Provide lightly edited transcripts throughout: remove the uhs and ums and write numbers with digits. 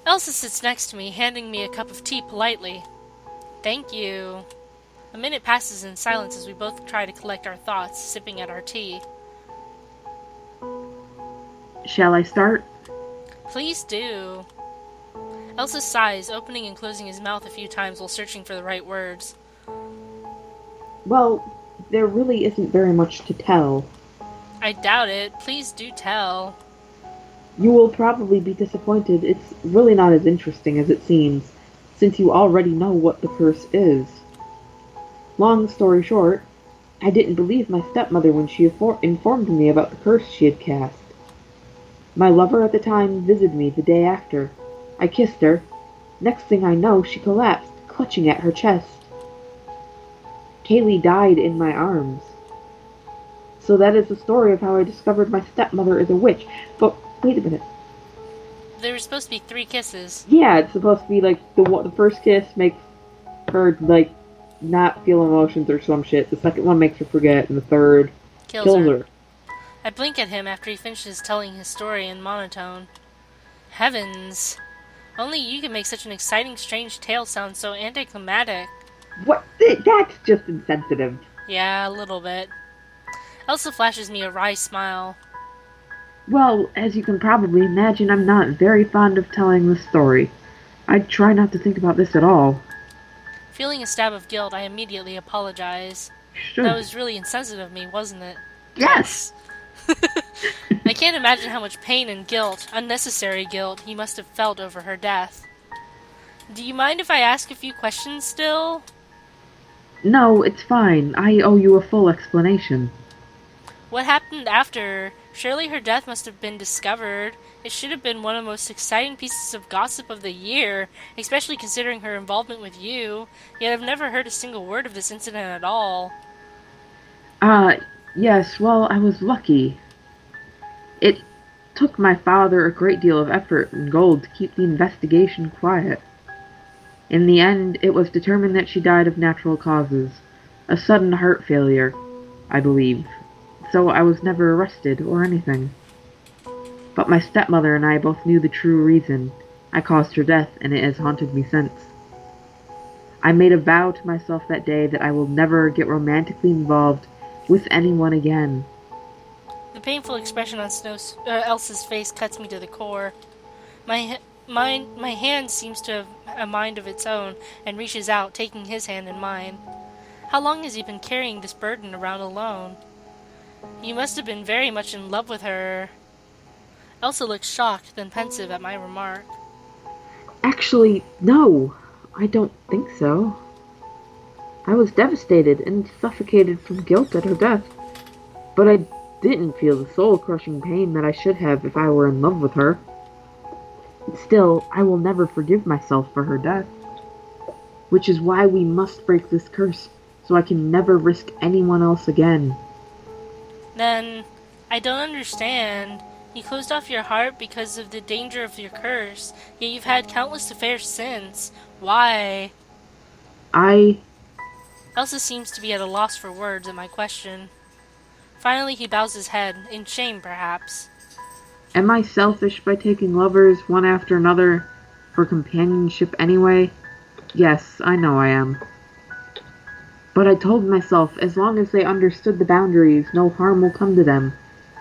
Elsa sits next to me, handing me a cup of tea politely. Thank you. A minute passes in silence as we both try to collect our thoughts, sipping at our tea. Shall I start? Please do. Elsa sighs, opening and closing his mouth a few times while searching for the right words. Well, there really isn't very much to tell. I doubt it. Please do tell. You will probably be disappointed. It's really not as interesting as it seems, since you already know what the curse is. Long story short, I didn't believe my stepmother when she informed me about the curse she had cast. My lover at the time visited me the day after. I kissed her. Next thing I know, she collapsed, clutching at her chest. Kaylee died in my arms. So that is the story of how I discovered my stepmother is a witch. But wait a minute. There were supposed to be 3 kisses. Yeah, it's supposed to be like the first kiss makes her like not feel emotions or some shit. The second one makes her forget, and the third Kills kills her. her. I blink at him after he finishes telling his story in monotone. Heavens! Only you can make such an exciting, strange tale sound so anticlimactic. What? That's just insensitive. Yeah, a little bit. Elsa flashes me a wry smile. Well, as you can probably imagine, I'm not very fond of telling the story. I try not to think about this at all. Feeling a stab of guilt, I immediately apologize. That Should. was really insensitive of me, wasn't it? Yes! Yes. I can't imagine how much pain and guilt, unnecessary guilt, he must have felt over her death. Do you mind if I ask a few questions still? No, it's fine. I owe you a full explanation. What happened after? Surely her death must have been discovered. It should have been one of the most exciting pieces of gossip of the year, especially considering her involvement with you. Yet I've never heard a single word of this incident at all. Uh, yes, well, I was lucky. It took my father a great deal of effort and gold to keep the investigation quiet. In the end, it was determined that she died of natural causes, a sudden heart failure, I believe, so I was never arrested or anything. But my stepmother and I both knew the true reason. I caused her death, and it has haunted me since. I made a vow to myself that day that I will never get romantically involved with anyone again. The painful expression on Elsa's face cuts me to the core. My hand seems to have a mind of its own and reaches out, taking his hand in mine. How long has he been carrying this burden around alone? You must have been very much in love with her. Elsa looks shocked, then pensive at my remark. Actually, no, I don't think so. I was devastated and suffocated from guilt at her death, but I didn't feel the soul crushing pain that I should have if I were in love with her. Still, I will never forgive myself for her death, which is why we must break this curse so I can never risk anyone else again. Then, I don't understand. You closed off your heart because of the danger of your curse, yet you've had countless affairs since. Why? I. Elsa seems to be at a loss for words at my question. Finally, he bows his head, in shame perhaps. Am I selfish by taking lovers one after another for companionship anyway? Yes, I know I am. But I told myself as long as they understood the boundaries, no harm will come to them.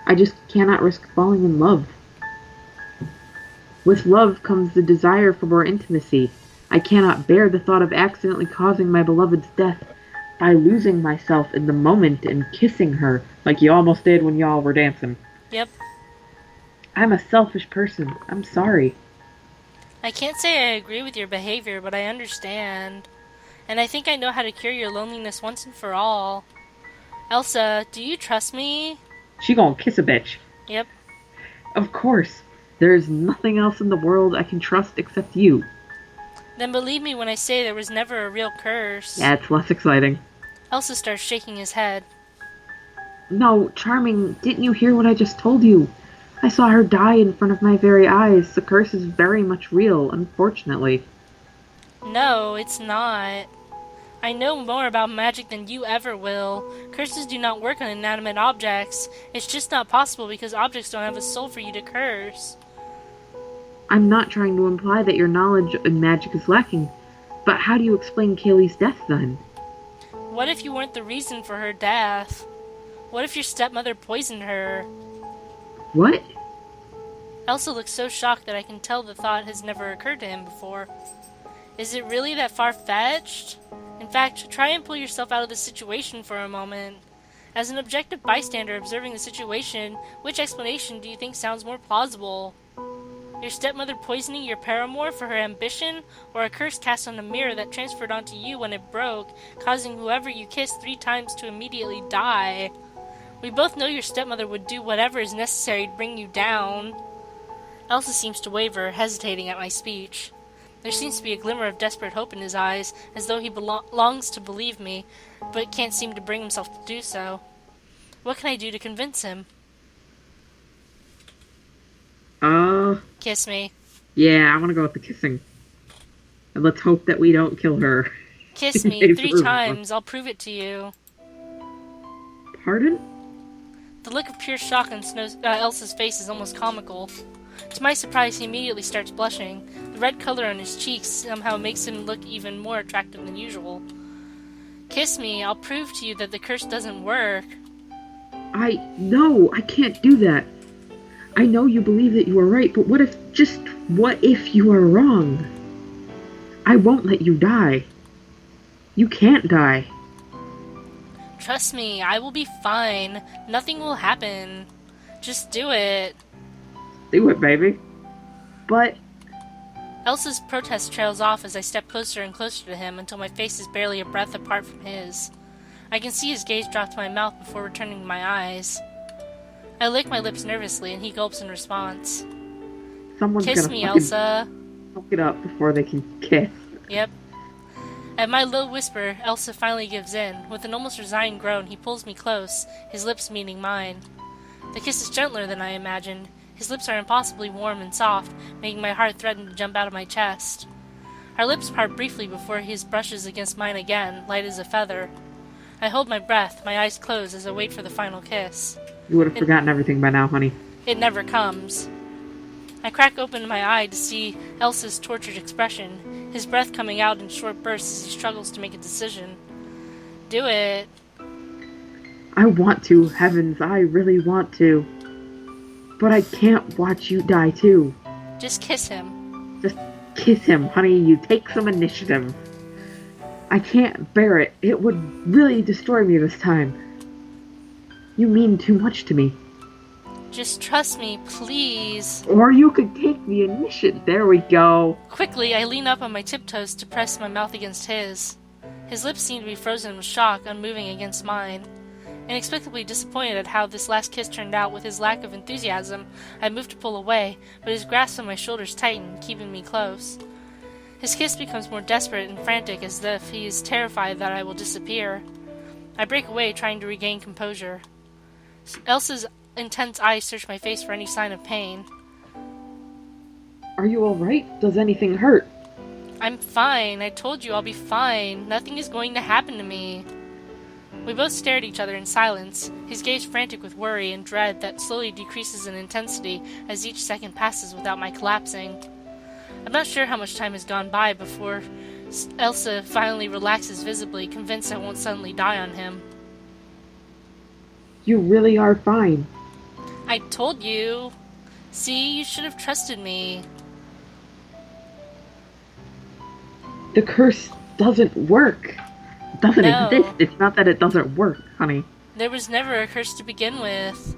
I just cannot risk falling in love. With love comes the desire for more intimacy. I cannot bear the thought of accidentally causing my beloved's death by losing myself in the moment and kissing her like you almost did when y'all were dancing. Yep. I'm a selfish person. I'm sorry. I can't say I agree with your behavior, but I understand. And I think I know how to cure your loneliness once and for all. Elsa, do you trust me? She gonna kiss a bitch. Yep. Of course. There's nothing else in the world I can trust except you. Then believe me when I say there was never a real curse. Yeah, it's less exciting. Elsa starts shaking his head. No, Charming, didn't you hear what I just told you? I saw her die in front of my very eyes. The curse is very much real, unfortunately. No, it's not. I know more about magic than you ever will. Curses do not work on inanimate objects. It's just not possible because objects don't have a soul for you to curse. I'm not trying to imply that your knowledge in magic is lacking, but how do you explain Kaylee's death then? What if you weren't the reason for her death? What if your stepmother poisoned her? What? Elsa looks so shocked that I can tell the thought has never occurred to him before. Is it really that far-fetched? In fact, try and pull yourself out of the situation for a moment. As an objective bystander observing the situation, which explanation do you think sounds more plausible? Your stepmother poisoning your paramour for her ambition, or a curse cast on a mirror that transferred onto you when it broke, causing whoever you kissed 3 times to immediately die? We both know your stepmother would do whatever is necessary to bring you down. Elsa seems to waver, hesitating at my speech. There seems to be a glimmer of desperate hope in his eyes, as though he longs to believe me, but can't seem to bring himself to do so. What can I do to convince him? Kiss me. Yeah, I want to go with the kissing. And let's hope that we don't kill her. Kiss me 3 times. I'll prove it to you. Pardon? The look of pure shock on Elsa's face is almost comical. To my surprise, he immediately starts blushing. The red color on his cheeks somehow makes him look even more attractive than usual. Kiss me. I'll prove to you that the curse doesn't work. No, I can't do that. I know you believe that you are right, but what if you are wrong? I won't let you die. You can't die. Trust me, I will be fine. Nothing will happen. Just do it. Do it, baby. But... Elsa's protest trails off as I step closer and closer to him until my face is barely a breath apart from his. I can see his gaze drop to my mouth before returning to my eyes. I lick my lips nervously, and he gulps in response. Someone's Kiss me, Elsa. Fuck it up before they can kiss. Yep. At my low whisper, Elsa finally gives in. With an almost resigned groan, he pulls me close, his lips meeting mine. The kiss is gentler than I imagined. His lips are impossibly warm and soft, making my heart threaten to jump out of my chest. Our lips part briefly before his brushes against mine again, light as a feather. I hold my breath, my eyes closed as I wait for the final kiss. You would have forgotten everything by now, honey. It never comes. I crack open my eye to see Elsa's tortured expression, his breath coming out in short bursts as he struggles to make a decision. Do it. I want to, heavens, I really want to. But I can't watch you die too. Just kiss him. Just kiss him, honey. You take some initiative. I can't bear it. It would really destroy me this time. You mean too much to me. Just trust me, please. Or you could take the initiative. There we go. Quickly, I lean up on my tiptoes to press my mouth against his. His lips seem to be frozen with shock, unmoving against mine. Inexplicably disappointed at how this last kiss turned out with his lack of enthusiasm, I move to pull away, but his grasp on my shoulders tightened, keeping me close. His kiss becomes more desperate and frantic, as if he is terrified that I will disappear. I break away, trying to regain composure. Elsa's intense eyes search my face for any sign of pain. Are you alright? Does anything hurt? I'm fine. I told you I'll be fine. Nothing is going to happen to me. We both stare at each other in silence, his gaze frantic with worry and dread that slowly decreases in intensity as each second passes without my collapsing. I'm not sure how much time has gone by before Elsa finally relaxes visibly, convinced I won't suddenly die on him. You really are fine. I told you. See, you should have trusted me. The curse doesn't work. It doesn't No. exist. It's not that it doesn't work, honey. There was never a curse to begin with.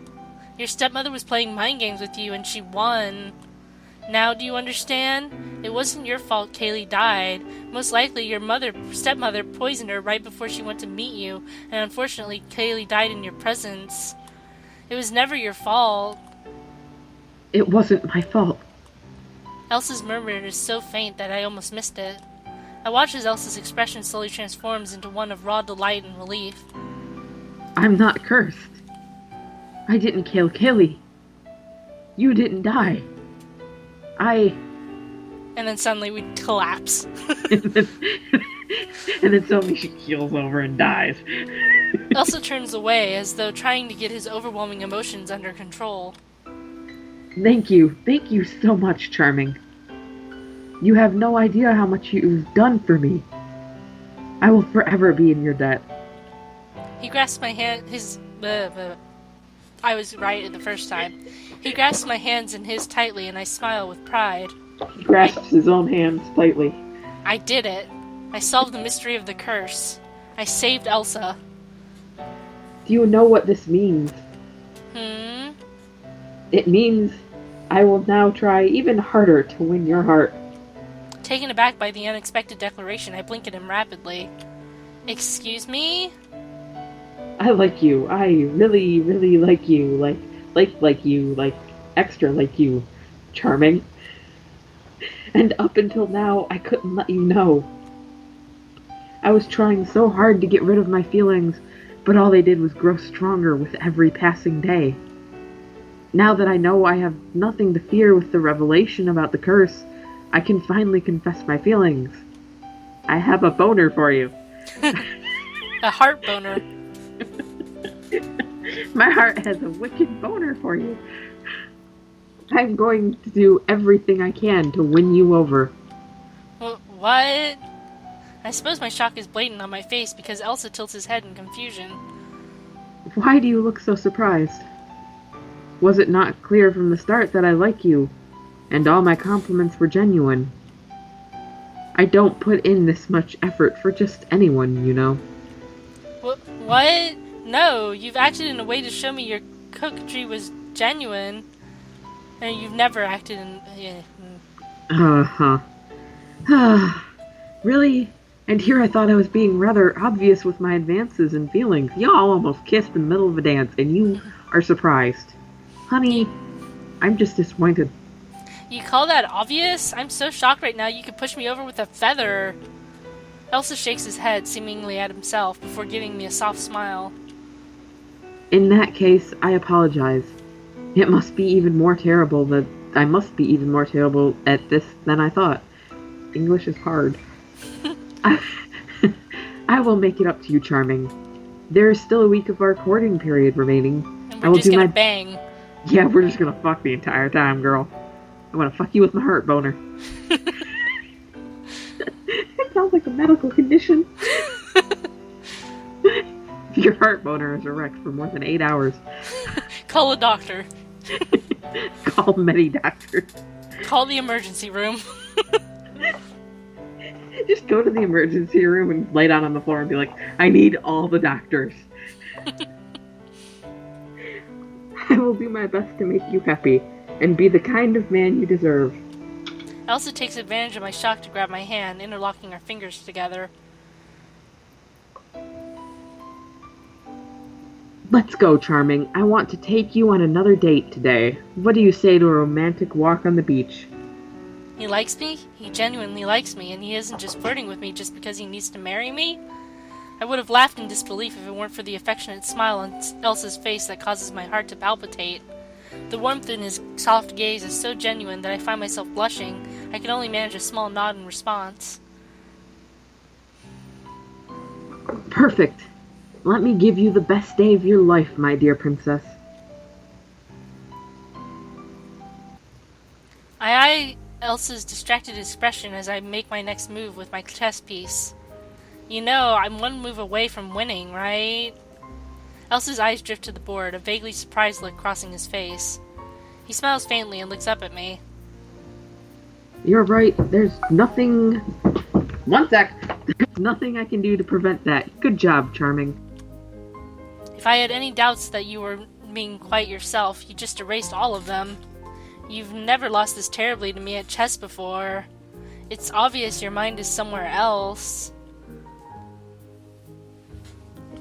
Your stepmother was playing mind games with you and she won. Now do you understand? It wasn't your fault Kaylee died. Most likely your stepmother poisoned her right before she went to meet you, and unfortunately Kaylee died in your presence. It was never your fault. It wasn't my fault. Elsa's murmur is so faint that I almost missed it. I watch as Elsa's expression slowly transforms into one of raw delight and relief. I'm not cursed. I didn't kill Kaylee. You didn't die. And then suddenly we collapse. and then suddenly she keels over and dies. Elsa turns away as though trying to get his overwhelming emotions under control. Thank you. Thank you so much, Charming. You have no idea how much you've done for me. I will forever be in your debt. He grasps my hand. I was right the first time. He grasps my hands in his tightly, and I smile with pride. He grasps his own hands tightly. I did it. I solved the mystery of the curse. I saved Elsa. Do you know what this means? It means I will now try even harder to win your heart. Taken aback by the unexpected declaration, I blink at him rapidly. Excuse me? I like you. I really, really like you. Like you. Like, extra like you. Charming. And up until now, I couldn't let you know. I was trying so hard to get rid of my feelings, but all they did was grow stronger with every passing day. Now that I know I have nothing to fear with the revelation about the curse, I can finally confess my feelings. I have a boner for you. A heart boner. My heart has a wicked boner for you. I'm going to do everything I can to win you over. What? I suppose my shock is blatant on my face because Elsa tilts his head in confusion. Why do you look so surprised? Was it not clear from the start that I like you, and all my compliments were genuine? I don't put in this much effort for just anyone, you know. What? No, you've acted in a way to show me your coquetry was genuine, and you've never acted in... Really? And here I thought I was being rather obvious with my advances and feelings. Y'all almost kissed in the middle of a dance, and you are surprised. Honey, I'm just disappointed. You call that obvious? I'm so shocked right now you could push me over with a feather. Elsa shakes his head, seemingly at himself, before giving me a soft smile. In that case, I apologize. It must be even more terrible that I must be even more terrible at this than I thought. English is hard. I will make it up to you, Charming. There is still a week of our courting period remaining. And we're just gonna bang. Yeah, we're just gonna fuck the entire time, girl. I wanna fuck you with my heart boner. It sounds like a medical condition. If your heart boner is erect for more than 8 hours. Call a doctor. Call many doctors. Call the emergency room. Just go to the emergency room and lay down on the floor and be like, I need all the doctors. I will do my best to make you happy and be the kind of man you deserve. Elsa takes advantage of my shock to grab my hand, interlocking our fingers together. Let's go, Charming. I want to take you on another date today. What do you say to a romantic walk on the beach? He likes me? He genuinely likes me, and he isn't just flirting with me just because he needs to marry me? I would have laughed in disbelief if it weren't for the affectionate smile on Elsa's face that causes my heart to palpitate. The warmth in his soft gaze is so genuine that I find myself blushing. I can only manage a small nod in response. Perfect. Let me give you the best day of your life, my dear princess. I eye Elsa's distracted expression as I make my next move with my chess piece. You know, I'm one move away from winning, right? Elsa's eyes drift to the board, a vaguely surprised look crossing his face. He smiles faintly and looks up at me. You're right, there's nothing... One sec! There's nothing I can do to prevent that. Good job, Charming. If I had any doubts that you were being quite yourself, you just erased all of them. You've never lost this terribly to me at chess before. It's obvious your mind is somewhere else.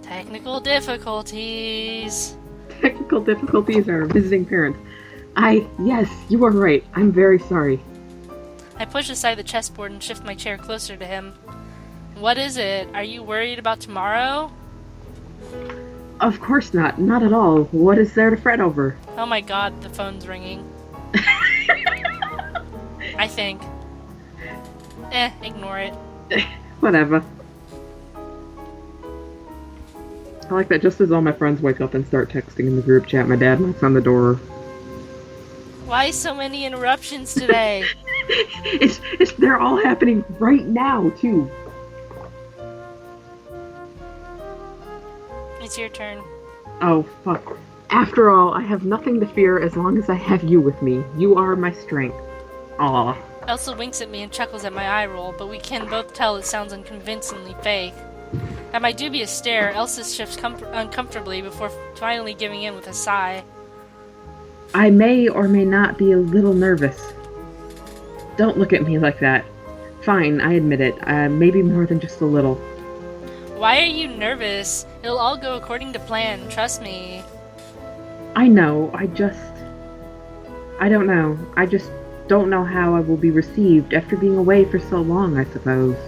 Technical difficulties. Technical difficulties are visiting parents. Yes, you are right. I'm very sorry. I push aside the chessboard and shift my chair closer to him. What is it? Are you worried about tomorrow? Of course not. Not at all. What is there to fret over? Oh my god, the phone's ringing. I think. Ignore it. Whatever. I like that just as all my friends wake up and start texting in the group chat, my dad knocks on the door. Why so many interruptions today? They're all happening right now, too. It's your turn. Oh, fuck. After all, I have nothing to fear as long as I have you with me. You are my strength. Aw. Elsa winks at me and chuckles at my eye roll, but we can both tell it sounds unconvincingly fake. At my dubious stare, Elsa shifts uncomfortably before finally giving in with a sigh. I may or may not be a little nervous. Don't look at me like that. Fine, I admit it. Maybe more than just a little. Why are you nervous? It'll all go according to plan, trust me. I know, I don't know. I just don't know how I will be received after being away for so long, I suppose.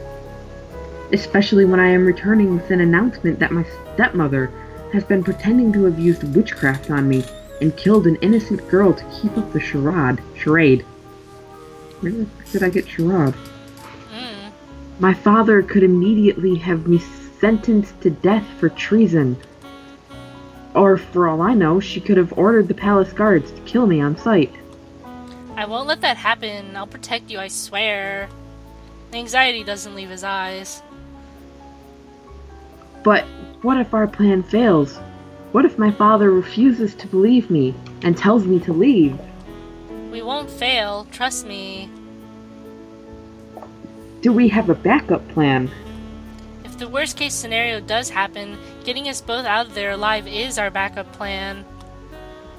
Especially when I am returning with an announcement that my stepmother has been pretending to have used witchcraft on me and killed an innocent girl to keep up the charade. Where the fuck did I get charade? My father could immediately have me sentenced to death for treason. Or, for all I know, she could have ordered the palace guards to kill me on sight. I won't let that happen. I'll protect you, I swear. The anxiety doesn't leave his eyes. But what if our plan fails? What if my father refuses to believe me and tells me to leave? We won't fail, trust me. Do we have a backup plan? If the worst case scenario does happen, getting us both out of there alive is our backup plan.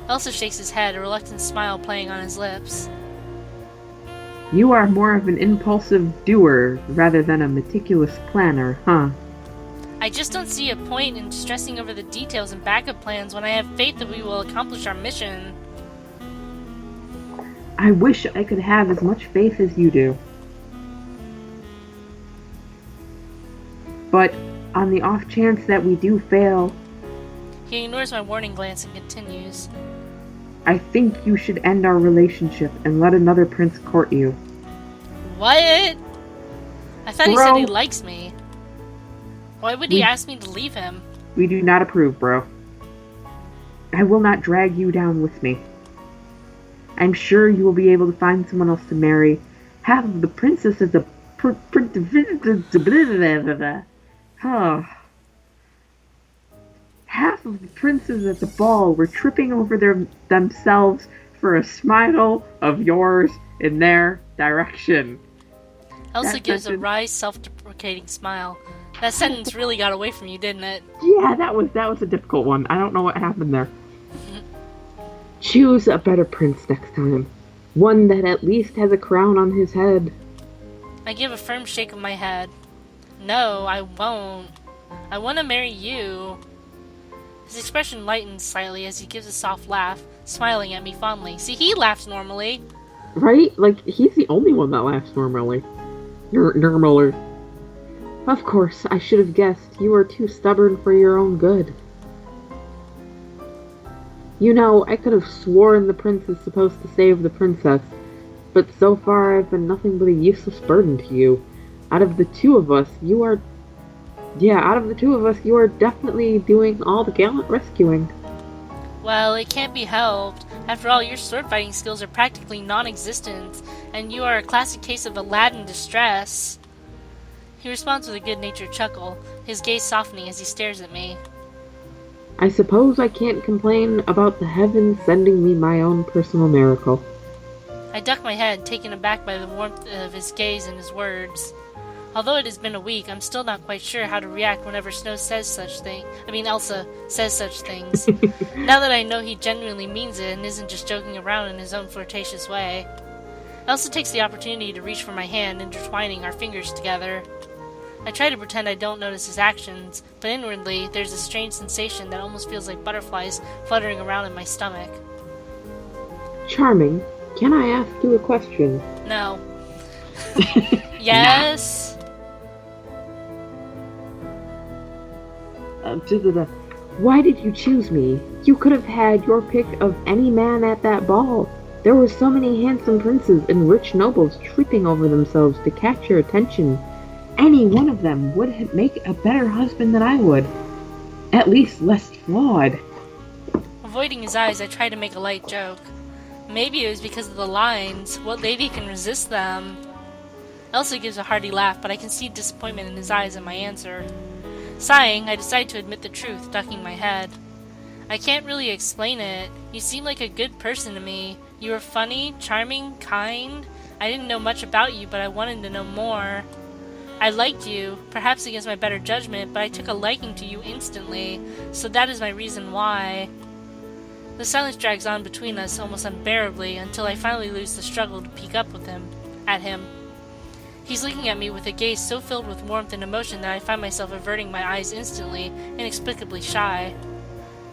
Elsa shakes his head, a reluctant smile playing on his lips. You are more of an impulsive doer rather than a meticulous planner, huh? I just don't see a point in stressing over the details and backup plans when I have faith that we will accomplish our mission. I wish I could have as much faith as you do. But on the off chance that we do fail... He ignores my warning glance and continues. I think you should end our relationship and let another prince court you. What? I thought he said he likes me. Why would he ask me to leave him? We do not approve, bro. I will not drag you down with me. I'm sure you will be able to find someone else to marry. Half of the princess is a... Half of the princes at the ball were tripping over themselves for a smile of yours in their direction. Elsa gives a wry, self-deprecating smile. That sentence really got away from you, didn't it? Yeah, that was a difficult one. I don't know what happened there. Choose a better prince next time. One that at least has a crown on his head. I give a firm shake of my head. No, I won't. I want to marry you. His expression lightens slightly as he gives a soft laugh, smiling at me fondly. See, he laughs normally. Right? Like, he's the only one that laughs normally. Normaler. Of course, I should have guessed. You are too stubborn for your own good. You know, I could have sworn the prince is supposed to save the princess, but so far I've been nothing but a useless burden to you. Out of the two of us, you are definitely doing all the gallant rescuing. Well, it can't be helped. After all, your sword fighting skills are practically non-existent, and you are a classic case of Aladdin distress. He responds with a good-natured chuckle, his gaze softening as he stares at me. I suppose I can't complain about the heavens sending me my own personal miracle. I duck my head, taken aback by the warmth of his gaze and his words. Although it has been a week, I'm still not quite sure how to react whenever Elsa says such things. Now that I know he genuinely means it and isn't just joking around in his own flirtatious way. Elsa takes the opportunity to reach for my hand, intertwining our fingers together. I try to pretend I don't notice his actions, but inwardly, there's a strange sensation that almost feels like butterflies fluttering around in my stomach. Charming, can I ask you a question? No. Yes? Why did you choose me? You could have had your pick of any man at that ball. There were so many handsome princes and rich nobles tripping over themselves to catch your attention. Any one of them would make a better husband than I would. At least less flawed. Avoiding his eyes, I try to make a light joke. Maybe it was because of the lines. What lady can resist them? Elsa gives a hearty laugh, but I can see disappointment in his eyes at my answer. Sighing, I decide to admit the truth, ducking my head. I can't really explain it. You seem like a good person to me. You were funny, charming, kind. I didn't know much about you, but I wanted to know more. I liked you, perhaps against my better judgment, but I took a liking to you instantly, so that is my reason why. The silence drags on between us almost unbearably until I finally lose the struggle to peek up at him. He's looking at me with a gaze so filled with warmth and emotion that I find myself averting my eyes instantly, inexplicably shy.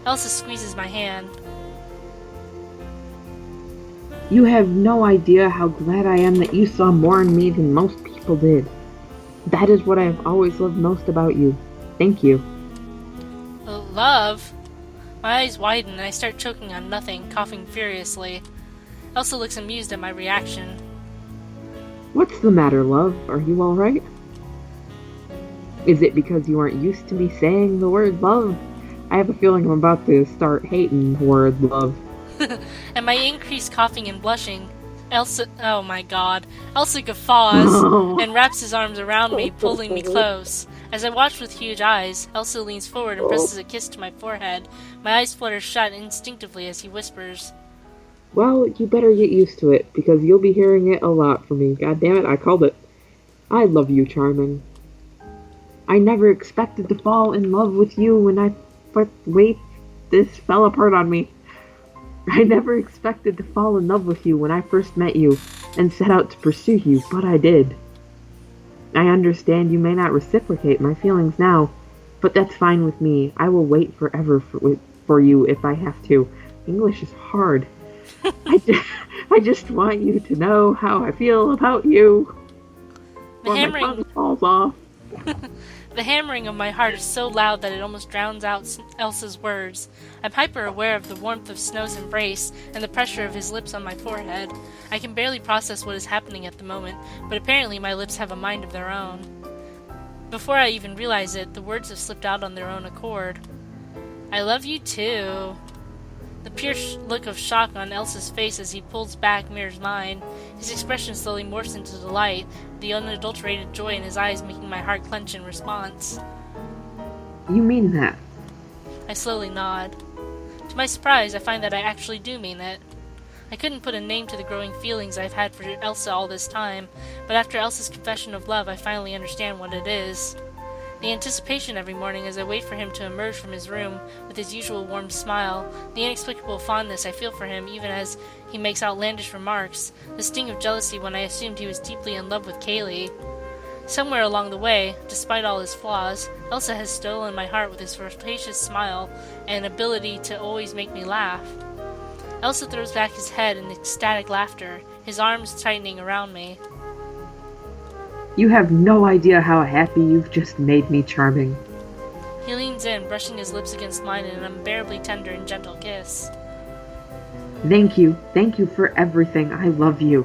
Elsa squeezes my hand. You have no idea how glad I am that you saw more in me than most people did. That is what I have always loved most about you. Thank you. Love? My eyes widen and I start choking on nothing, coughing furiously. Elsa looks amused at my reaction. What's the matter, love? Are you alright? Is it because you aren't used to me saying the word love? I have a feeling I'm about to start hating the word love. And my increased coughing and blushing, oh my god. Elsa guffaws and wraps his arms around me, pulling me close. As I watch with huge eyes, Elsa leans forward and presses a kiss to my forehead. My eyes flutter shut instinctively as he whispers, Well, you better get used to it, because you'll be hearing it a lot from me. God damn it, I called it. I love you, Charming. I never expected to fall in love with you wait, this fell apart on me. I never expected to fall in love with you when I first met you and set out to pursue you, but I did. I understand you may not reciprocate my feelings now, but that's fine with me. I will wait forever for you if I have to. English is hard. I just want you to know how I feel about you. My tongue falls off. The hammering of my heart is so loud that it almost drowns out Elsa's words. I'm hyper-aware of the warmth of Snow's embrace and the pressure of his lips on my forehead. I can barely process what is happening at the moment, but apparently my lips have a mind of their own. Before I even realize it, the words have slipped out on their own accord. I love you too. The pure look of shock on Elsa's face as he pulls back mirrors mine. His expression slowly morphs into delight, the unadulterated joy in his eyes making my heart clench in response. You mean that? I slowly nod. To my surprise, I find that I actually do mean it. I couldn't put a name to the growing feelings I've had for Elsa all this time, but after Elsa's confession of love, I finally understand what it is. The anticipation every morning as I wait for him to emerge from his room with his usual warm smile, the inexplicable fondness I feel for him even as he makes outlandish remarks, the sting of jealousy when I assumed he was deeply in love with Kaylee. Somewhere along the way, despite all his flaws, Elsa has stolen my heart with his flirtatious smile and ability to always make me laugh. Elsa throws back his head in ecstatic laughter, his arms tightening around me. You have no idea how happy you've just made me, Charming. He leans in, brushing his lips against mine in an unbearably tender and gentle kiss. Thank you for everything. I love you.